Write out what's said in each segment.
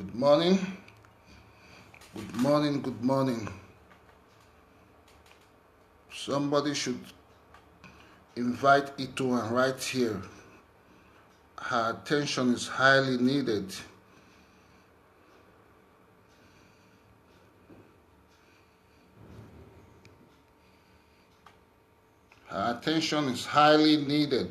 Good morning. Good morning. Good morning. Somebody should invite itohan right here. Her attention is highly needed. Her attention is highly needed.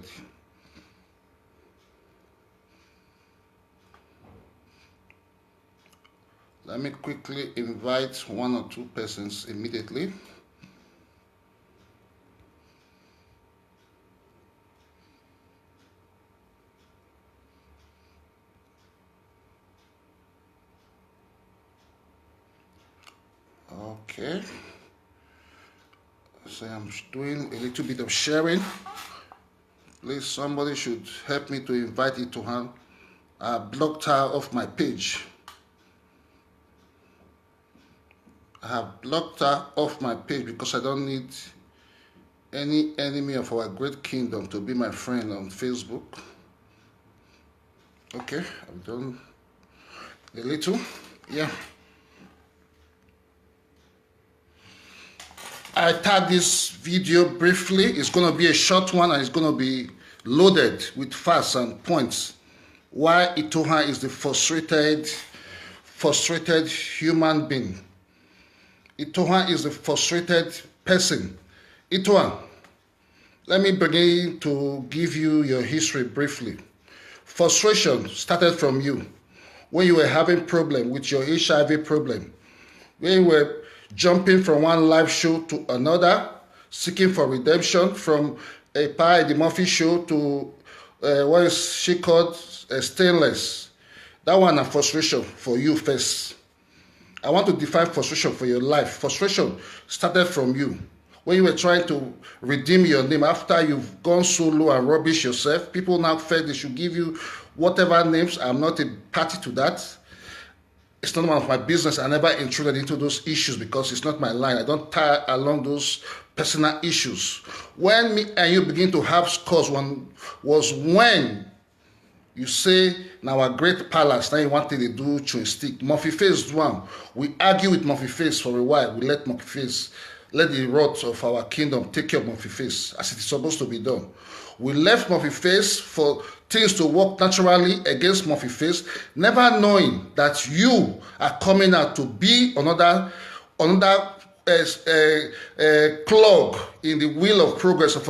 Let me quickly invite one or two persons immediately. Okay. So I'm doing a little bit of sharing. Please, somebody should help me to invite itohan. I blocked her off my page. I have blocked her off my page because I don't need any enemy of our great kingdom to be my friend on Facebook. Okay, I've done a little. Yeah. I tagged this video briefly. It's going to be a short one and it's going to be loaded with facts and points. Why itohan is the frustrated human being. Itohan is a frustrated person. Itohan, let me begin to give you your history briefly. Frustration started from you when you were having problem with your HIV problem. When you were jumping from one live show to another, seeking for redemption from a Pie the Murphy show to what is she called? Stainless. That one a frustration for you first. I want to define frustration for your life. Frustration started from you. When you were trying to redeem your name after you've gone so low and rubbish yourself, people now felt they should give you whatever names. I'm not a party to that. It's not one of my business. I never intruded into those issues because it's not my line. I don't tie along those personal issues. When me and you begin to have scores was when you say, now our great palace, now you wanted to do chewing stick. Murphy Face one. We argue with Murphy Face for a while. We let Murphy Face, let the rot of our kingdom take care of Murphy Face as it is supposed to be done. We left Murphy Face for things to work naturally against Murphy Face, never knowing that you are coming out to be another clog in the wheel of progress of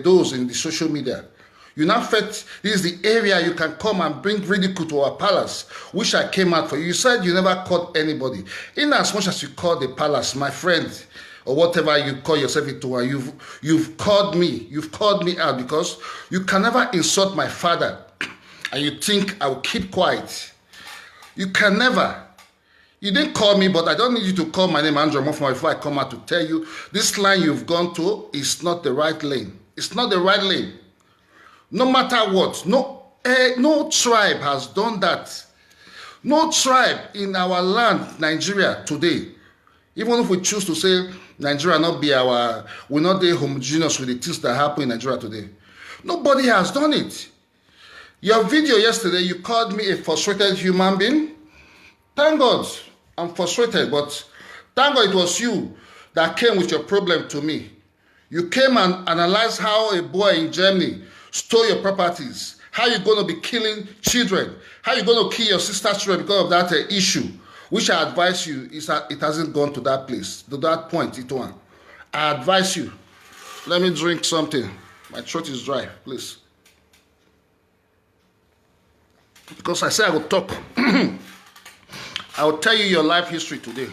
those in the social media. You now felt this is the area you can come and bring ridicule to our palace, which I came out for you. You said you never caught anybody. In as much as you called the palace, my friend, or whatever you call yourself into, and you've called me out because you can never insult my father and you think I will keep quiet. You can never. You didn't call me, but I don't need you to call my name Andrew Mofma before I come out to tell you this line you've gone to is not the right lane. It's not the right lane. No matter what, no tribe has done that. No tribe in our land, Nigeria, today, even if we choose to say Nigeria we're not the homogeneous with the things that happen in Nigeria today. Nobody has done it. Your video yesterday, you called me a frustrated human being. Thank God I'm frustrated, but thank God it was you that came with your problem to me. You came and analyzed how a boy in Germany stole your properties, how you're going to be killing children, how you're going to kill your sister's children because of that issue, which I advise you, is that it hasn't gone to that place, to that point, itohan. I advise you, let me drink something. My throat is dry, please. Because I say I will talk. I will tell you your life history today.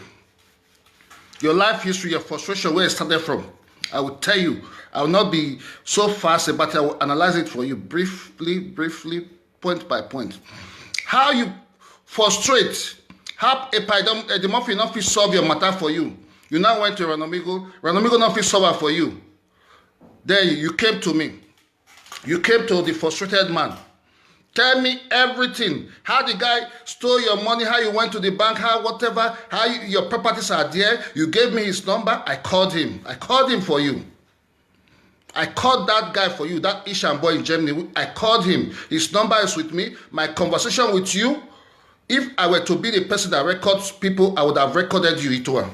Your life history, your frustration, where it started from. I will tell you. I will not be so fast, but I will analyze it for you briefly, point by point. How you frustrate, how the Murphy not fit solve your matter for you. You now went to Ranomigo not fit solve it for you. There you came to me. You came to the frustrated man. Tell me everything. How the guy stole your money, how you went to the bank, how whatever, how your properties are there. You gave me his number. I called him. I called him for you. I called that guy for you, that Ishan boy in Germany. I called him. His number is with me. My conversation with you If I were to be the person that records people, I would have recorded you, itohan.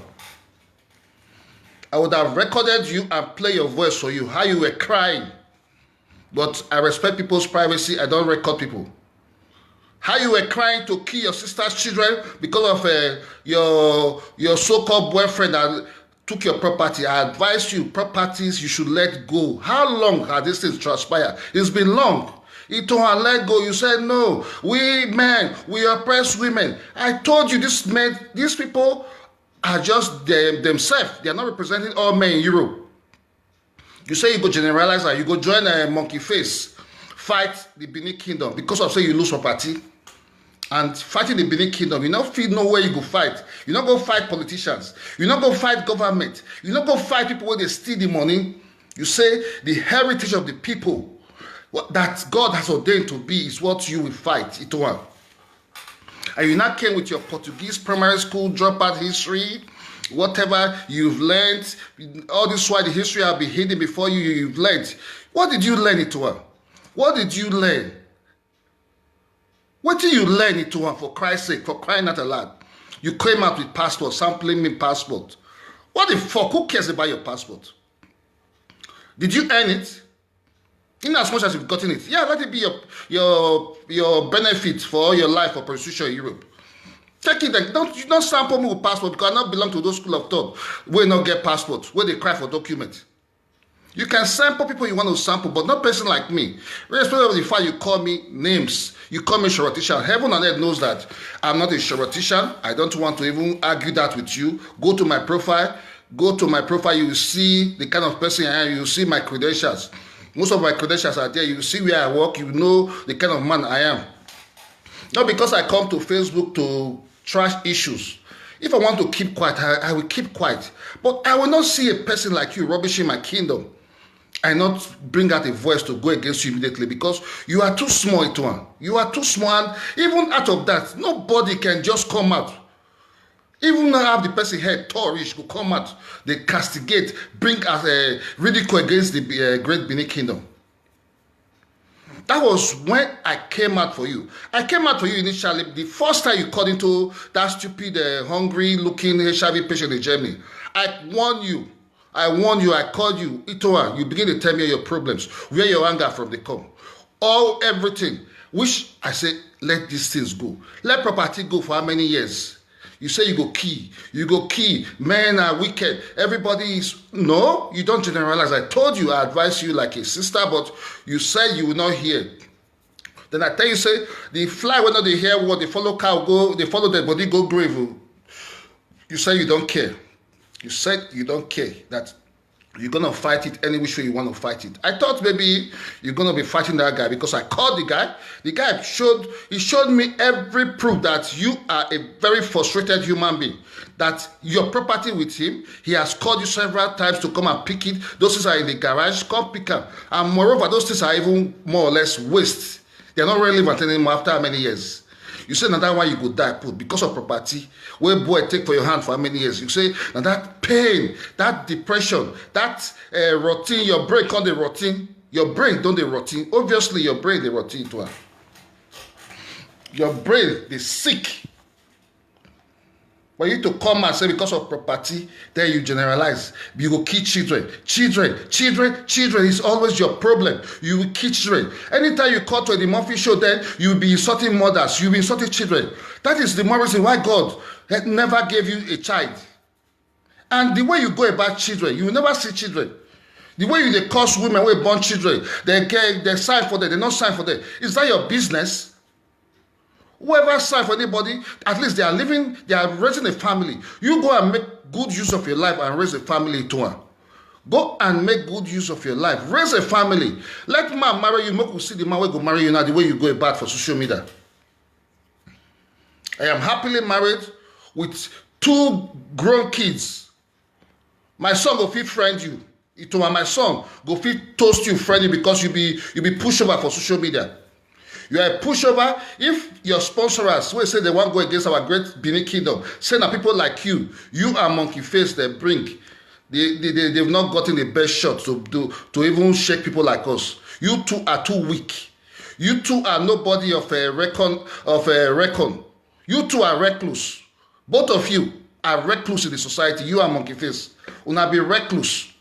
I would have recorded you and play your voice for you, how you were crying. But I respect people's privacy. I don't record people. How you were crying to kill your sister's children because of your so-called boyfriend that took your property. I advise you, properties you should let go. How long has this thing transpired? It's been long. Itohan, let go. You said no. We men, we oppress women. I told you, these men, these people are just themselves. They are not representing all men in Europe. You say you go generalize and you go join a monkey face, fight the Benin Kingdom because of say you lose property. And fighting the Benin Kingdom, you not feel no where you go fight. You not go fight politicians. You not go fight government. You not go fight people where they steal the money. You say the heritage of the people that God has ordained to be is what you will fight. Itohan. And you not came with your Portuguese primary school dropout history, whatever you've learned, all this while the history have been hidden before you, you've learned. What did you learn, Itohan? What did you learn? What did you learn, Itohan, for Christ's sake, for crying out aloud? You came out with passport, sampling me passport. What the fuck? Who cares about your passport? Did you earn it? In as much as you've gotten it, yeah, let it be your benefit for all your life for prostitution in Europe. Take it then. Don't sample me with passport because I not belong to those school of thought where not get passport, where they cry for document. You can sample people you want to sample, but not person like me. Irrespective of the fact you call me names, you call me shorotician. Heaven and earth knows that I'm not a shorotician. I don't want to even argue that with you. Go to my profile. Go to my profile. You will see the kind of person I am. You will see my credentials. Most of my credentials are there. You will see where I work. You know the kind of man I am. Not because I come to Facebook to trash issues. If I want to keep quiet, I will keep quiet. But I will not see a person like you rubbishing my kingdom and not bring out a voice to go against you immediately because you are too small, Itohan. You are too small. And even out of that, nobody can just come out. Even not have the person head tourish will come out. They castigate, bring as a ridicule against the great Benin Kingdom. That was when I came out for you. I came out for you initially. The first time you called into that stupid, hungry-looking HIV patient in Germany. I warned you. I called you. Itohan, you begin to tell me your problems. Where your anger from they come. Everything. Which I say, let these things go. Let property go for how many years? You say you go key. You go key. Men are wicked. Everybody is... No, you don't generalize. I told you, I advised you like a sister, but you said you will not hear. Then I tell you, say, the fly, when they hear what, they follow cow, go, they follow their body, go grave. You say you don't care. You said you don't care. That you're going to fight it any which way you want to fight it. I thought maybe you're going to be fighting that guy because I called the guy. The guy showed me every proof that you are a very frustrated human being. That your property with him, he has called you several times to come and pick it. Those things are in the garage. Come pick them. And moreover, those things are even more or less waste. They're not relevant anymore after how many years? You say, now that why you go die, put because of property. Where boy take for your hand for how many years? You say, now that pain, that depression, that routine, your brain can't the routine. Your brain don't the routine. Obviously, your brain the routine to her. Your brain is sick. For you to come and say because of property, then you generalize. You will kill children. Children is always your problem. You will kill children. Anytime you call to the Murphy show, then you will be insulting mothers. You will be insulting children. That is the more reason why God never gave you a child. And the way you go about children, you will never see children. The way you curse women who born children, they sign for them, they not sign for them. Is that your business? Whoever sign for anybody, at least they are raising a family. You go and make good use of your life and raise a family to her. Go and make good use of your life. Raise a family. Let man marry you. Make you see the man will go marry you now the way you go about for social media. I am happily married with 2 grown kids. My son go fit friend you. Itohan, my son go fit toast you friendly because you be pushover for social media. You are a pushover. If your sponsors will say they want to go against our great Benin Kingdom, say now people like you and Monkey Face they bring. They've not gotten the best shot to even shake people like us. You two are too weak. You two are nobody of a reckon. You two are recluse. Both of you are recluse in the society. You are monkey face. Una be recluse.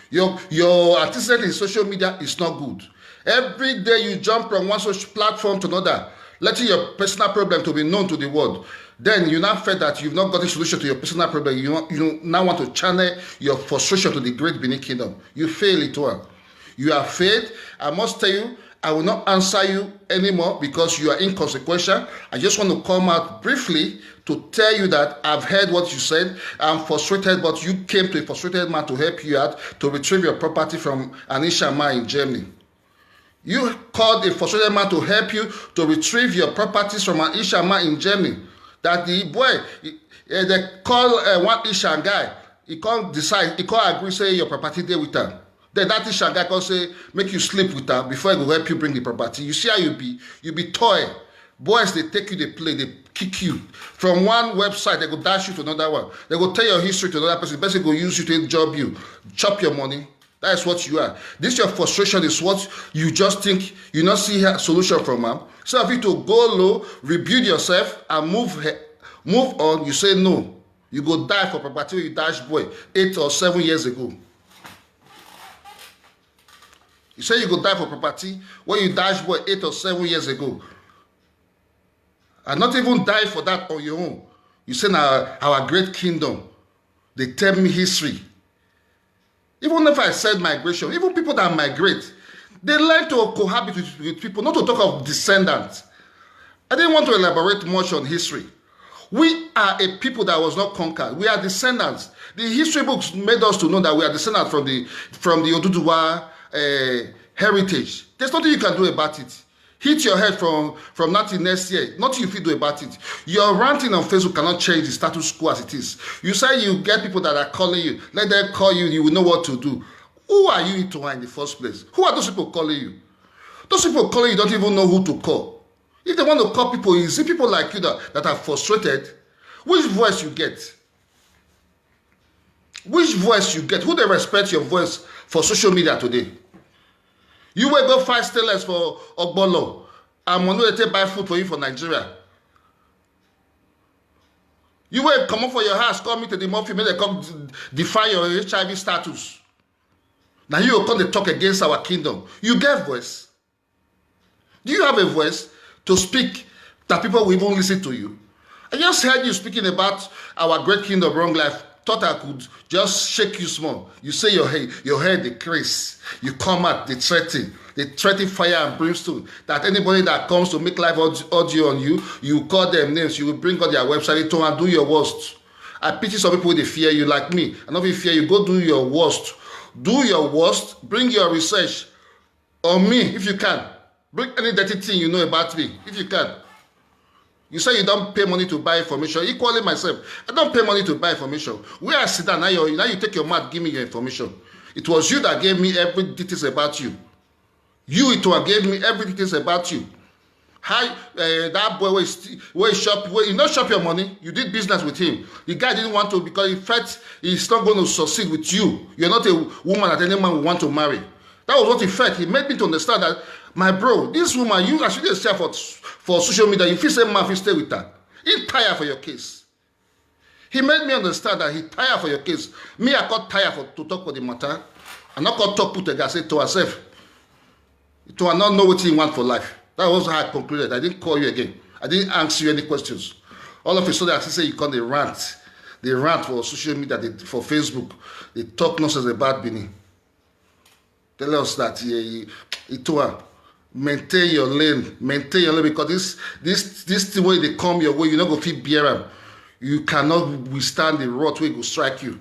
Your artisan in social media is not good. Every day you jump from one social platform to another, letting your personal problem to be known to the world. Then you now feel that you've not got a solution to your personal problem. You now want to channel your frustration to the great Benin Kingdom. You fail it well. You have failed. I must tell you, I will not answer you anymore because you are inconsequential. I just want to come out briefly to tell you that I've heard what you said. I'm frustrated, but you came to a frustrated man to help you out to retrieve your property from an Ishama in Germany. You called a frustrated man to help you to retrieve your properties from an Ishama in Germany. That the boy, they call one Ishan guy, he can't decide, he can't agree, say your property there with her. Then that Ishan guy can say, make you sleep with her before he will help you bring the property. You see how you be toy. Boys, they take you, they play, they kick you. From one website, they go dash you to another one. They go tell your history to another person. The person go use you to job you, chop your money. That is what you are. This your frustration is what you just think you not see a solution from them. So if you to go low, rebuild yourself and move on, you say no. You go die for property you dash boy 8 or 7 years ago. You say you go die for property when you dash boy 8 or 7 years ago. And not even die for that on your own. You say now our great kingdom. They tell me history. Even if I said migration, even people that migrate, they learn to cohabit with people, not to talk of descendants. I didn't want to elaborate much on history. We are a people that was not conquered. We are descendants. The history books made us to know that we are descendants from the Oduduwa heritage. There's nothing you can do about it. Hit your head from nothing next year. Nothing you can do about it. Your ranting on Facebook cannot change the status quo as it is. You say you get people that are calling you. Let them call you. You will know what to do. Who are you itohan in the first place? Who are those people calling you? Those people calling you don't even know who to call. If they want to call people, you see people like you that are frustrated. Which voice you get? Which voice you get? Who they respect your voice for social media today? You will go fight stainless for Ogbolo and money they take buy food for you for Nigeria. You will come up for your house, call me to the mafia, make they come defy your HIV status. Now you will come to talk against our kingdom. You get voice. Do you have a voice to speak that people will even listen to you? I just heard you speaking about our great kingdom, wrong life. Thought I could just shake you small. You say your head decrease. You come out, they threaten fire and brimstone. That anybody that comes to make live audio on you, you call them names, you will bring on their website to and do your worst. I pity some people, they fear you like me. I don't fear you, go do your worst. Do your worst, bring your research on me if you can. Bring any dirty thing you know about me if you can. You say you don't pay money to buy information. Equally myself, I don't pay money to buy information. Where I sit down, now you take your mouth, give me your information. It was you that gave me every details about you. You, itohan, gave me every details about you. How that boy where you not shop your money, you did business with him. The guy didn't want to because he felt he's not going to succeed with you. You're not a woman that any man will want to marry. That was what he felt. He made me to understand that, my bro, this woman, you actually share for social media, you feel same man, you stay with her. He tired for your case. He made me understand that he tired for your case. Me, I got tired to talk for the matter. I not got talk put a guy say to herself. To not know what he want for life. That was how I concluded. I didn't call you again. I didn't answer you any questions. All of a sudden, I say you come, they rant. They rant for social media, for Facebook. They talk nonsense about Benin. Tell us that itohan, maintain your lane, because this thing way they come your way, you not go fit bear them. You cannot withstand the wrath way go strike you.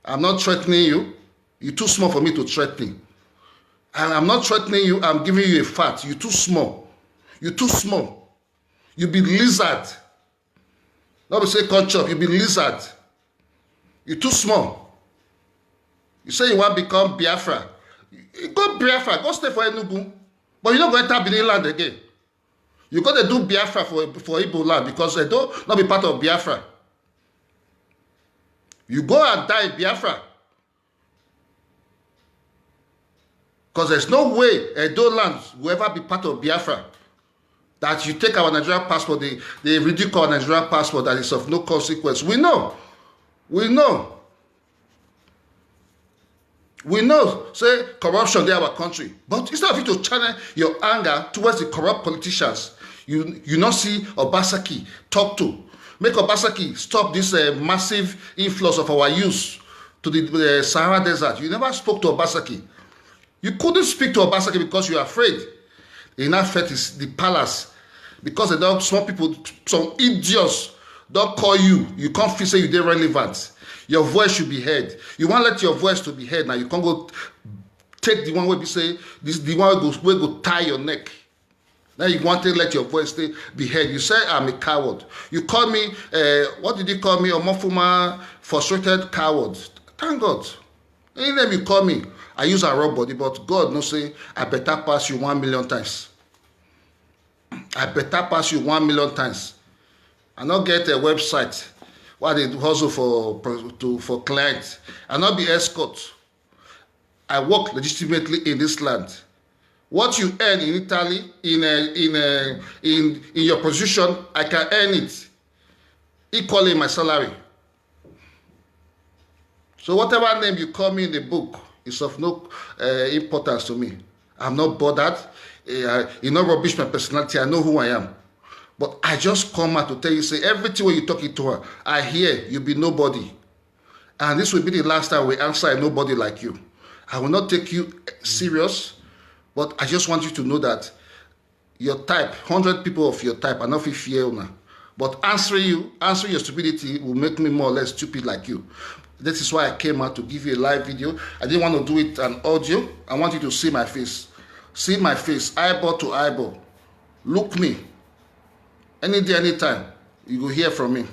I'm not threatening you. You're too small for me to threaten. And I'm not threatening you. I'm giving you a fact. You're too small. You're too small. You be lizard. Not to say cut chop. You be lizard. You're too small. You say you want to become Biafra. Go Biafra. Go stay for Enugu. But you're not going to enter Benin land again. You got to do Biafra for Igbo land because they don't not be part of Biafra. You go and die in Biafra. Because there's no way Edo land will ever be part of Biafra. That you take our Nigerian passport, they ridicule our Nigerian passport, that is of no consequence. We know. We know. We know, say, corruption in our country. But instead of you to channel your anger towards the corrupt politicians, you not see Obasaki talk to. Make Obasaki stop this massive influx of our youth to the Sahara Desert. You never spoke to Obasaki. You couldn't speak to Obasaki because you are afraid. In effect, it's the palace. Because they don't, some people, some idiots don't call you. You can't feel say you're relevant. Your voice should be heard. You want to let your voice to be heard now. You can't go take the one where you say, this the one where go tie your neck. Now you want to let your voice be heard. You say I'm a coward. You call me, what did you call me? A Mofuma frustrated coward. Thank God. Any name you call me, I use a raw body, but God no say, I better pass you 1 million times. I better pass you 1 million times. I not get a website where they hustle for clients. I not be escort. I work legitimately in this land. What you earn in Italy, in your position, I can earn it equally in my salary. So whatever name you call me in the book is of no importance to me. I'm not bothered. You know, rubbish my personality. I know who I am. But I just come out to tell you, say, everything when you talking to her, I hear you be nobody. And this will be the last time we answer a nobody like you. I will not take you serious, but I just want you to know that your type, 100 people of your type are not fear now. But answering your stupidity will make me more or less stupid like you. This is why I came out to give you a live video. I didn't want to do it an audio. I want you to see my face. See my face, eyeball to eyeball. Look me. Any day, anytime, you will hear from me.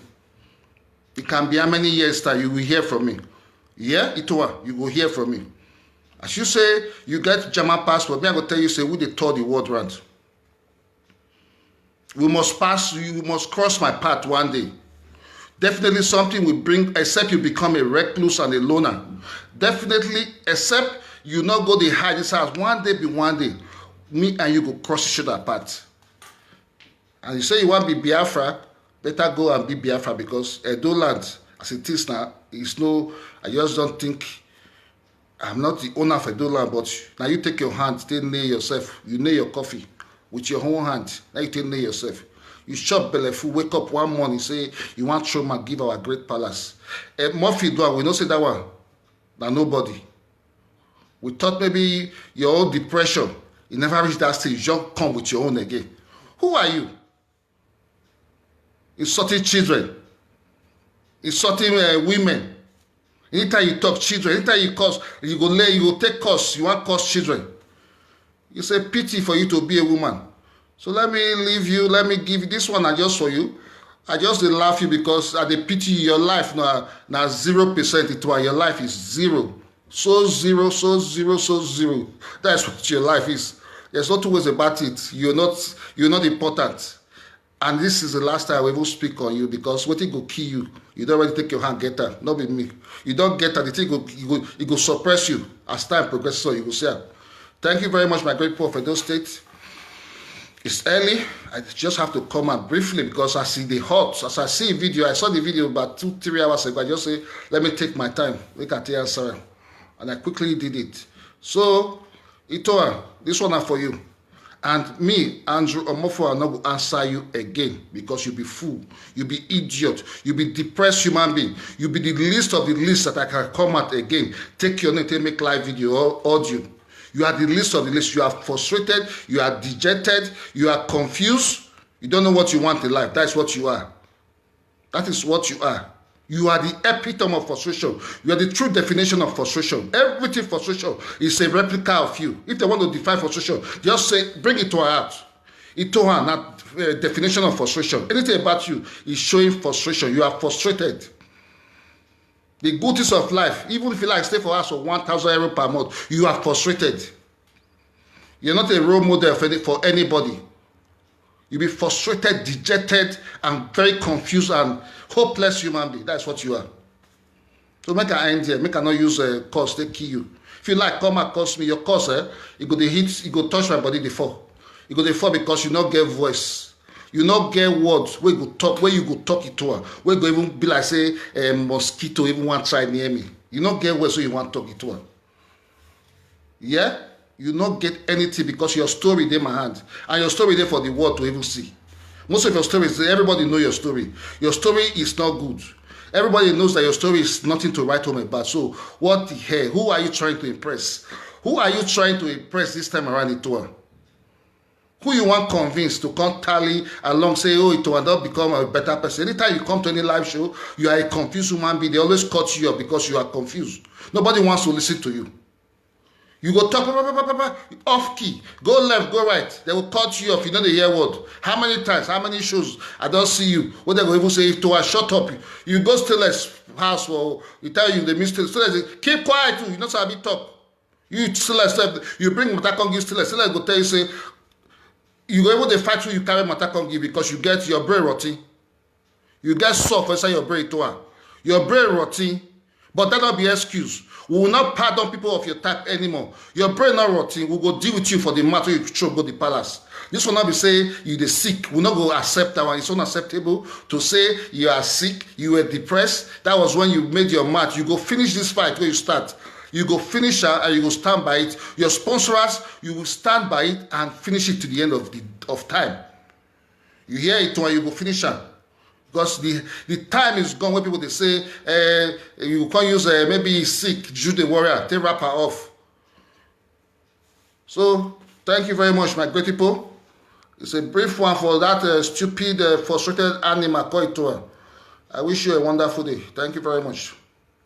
It can be how many years time, you will hear from me. Yeah, itohan, you will hear from me. As you say, you get German passport, me I go tell you, say, we dey tour the world round. We must pass, you must cross my path one day. Definitely something will bring, except you become a recluse and a loner. Definitely, except you not go to hide this house. One day be one day, me and you go cross each other path. And you say you want to be Biafra, better go and be Biafra, because Edo land, as it is now, is no, I just don't think, I'm not the owner of Edo land, but now you take your hand, stay near yourself, you nail your coffee with your own hand, now you take near yourself. You chop belleful, wake up one morning, say, you want Trauma, give our great palace. Murphy do, we don't say that one, now nobody. We thought maybe your own depression, you never reach that stage, you just come with your own again. Who are you? Insulting children, insulting women. Anytime you talk children, anytime you curse, you go take curse, you want curse children. It's a pity for you to be a woman. So let me leave you, let me give you this one. I just for you. I just didn't laugh you because I dey pity your life now 0% into your life is zero. So zero, so zero, so zero. That's what your life is. There's no two ways about it. You're not important. And this is the last time I will even speak on you, because what it go kill you. You don't really take your hand, get her. Not be me. You don't get her, the thing it go suppress you. As time progresses, so you will see her. Thank you very much, my great people of Edo State. It's early. I just have to come out briefly because I see the hot. As I see a video, I saw the video about 2-3 hours ago. I just say, let me take my time. Look at the answer. And I quickly did it. So, itohan, this one is for you. And me, Andrew Omofo, are not going to answer you again, because you be fool, you be idiot, you be depressed human being, you be the least of the least that I can come out again. Take your name, make live video or audio. You are the least of the least. You are frustrated, you are dejected, you are confused, you don't know what you want in life. That's what you are. That is what you are. You are the epitome of frustration. You are the true definition of frustration. Everything frustration is a replica of you. If they want to define frustration, just say, bring it to her out. Itohan, not definition of frustration. Anything about you is showing frustration. You are frustrated. The goodies of life, even if you like stay for us for 1,000 euro per month, you are frustrated. You're not a role model for anybody. You'll be frustrated, dejected, and very confused and hopeless human being. That's what you are. So make an end here. Make an not use a curse, they kill you. If you like, come and curse me. Your curse, it go hit, it go touch my body before. You go dey fall because you no get voice. You no get words wey go talk, wey you go talk it to her, wey go even be like say mosquito even wan try near me. You no get words, so you wan talk it to her. Yeah? You no get anything because your story dey my hand, and your story dey for the world to even see. Most of your stories, everybody know your story. Your story is not good. Everybody knows that your story is nothing to write home about. So what the hell? Who are you trying to impress? Who are you trying to impress this time around, itohan? Who you want convince to come tally along, say, oh, itohan don't become a better person. Anytime you come to any live show, you are a confused human being. They always cut you up because you are confused. Nobody wants to listen to you. You go talk off key, go left, go right. They will cut you off. You know the hear word. How many times, how many shows I don't see you? What they go even say, itohan, shut up. You go Stillers house for, you tell you the mistake. Stillers, keep quiet too. You know how I be talk. You Stillers, you bring Matakon give Stillers. Stillers go tell you, say, you go able to fight you carry Matakon give because you get your brain rotting. You get soft inside your brain, itohan. Your brain rotting, but that not be excuse. We will not pardon people of your type anymore. Your brain not rotting. We will go deal with you for the matter you throw go the palace. This will not be say you the sick. We will not go accept that one. It's unacceptable to say you are sick, you were depressed. That was when you made your match. You go finish this fight where you start. You go finish it and you go stand by it. Your sponsors, you will stand by it and finish it to the end of time. You hear it when you go finish it. Because the time is gone when people they say you can't use maybe he's sick, Jude the warrior, take rapper off. So thank you very much, my great people. It's a brief one for that stupid, frustrated animal called itohan. I wish you a wonderful day. Thank you very much.